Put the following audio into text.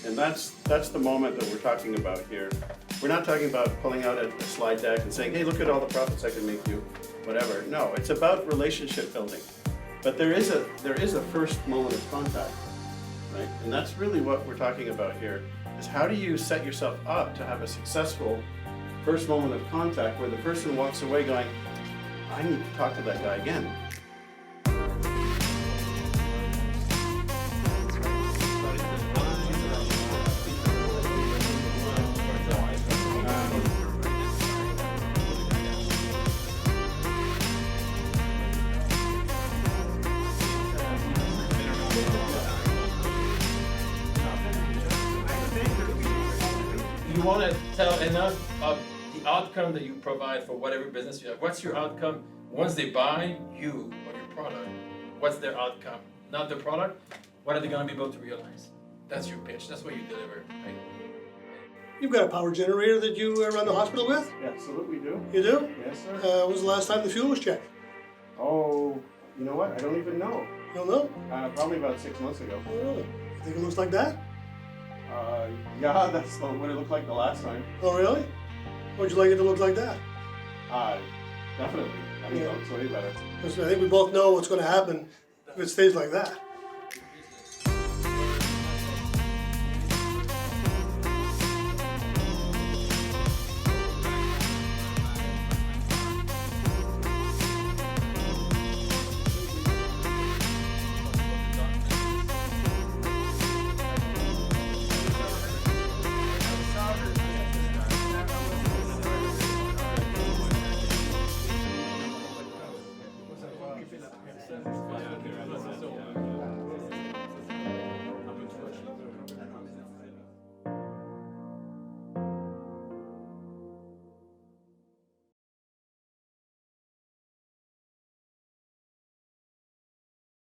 And that's the moment that we're talking about here. We're not talking about pulling out a slide deck and saying, hey, look at all the profits I can make you, whatever. No, it's about relationship building. But there is a first moment of contact, right? And that's really what we're talking about here, is how do you set yourself up to have a successful first moment of contact where the person walks away going, I need to talk to that guy again. You want to tell enough of the outcome that you provide for whatever business you have. What's your outcome once they buy you or your product? What's their outcome? Not the product. What are they going to be able to realize? That's your pitch. That's what you deliver, right? You've got a power generator that you run the hospital with? Absolutely do. You do? Yes, sir. When was the last time the fuel was checked? Oh, you know what? I don't even know. You don't know? Probably about 6 months ago. Oh, really? You think it looks like that? Yeah, that's what it looked like the last time. Oh, really? Would you like it to look like that? Definitely. I think it looks way better. Because I think we both know what's going to happen if it stays like that.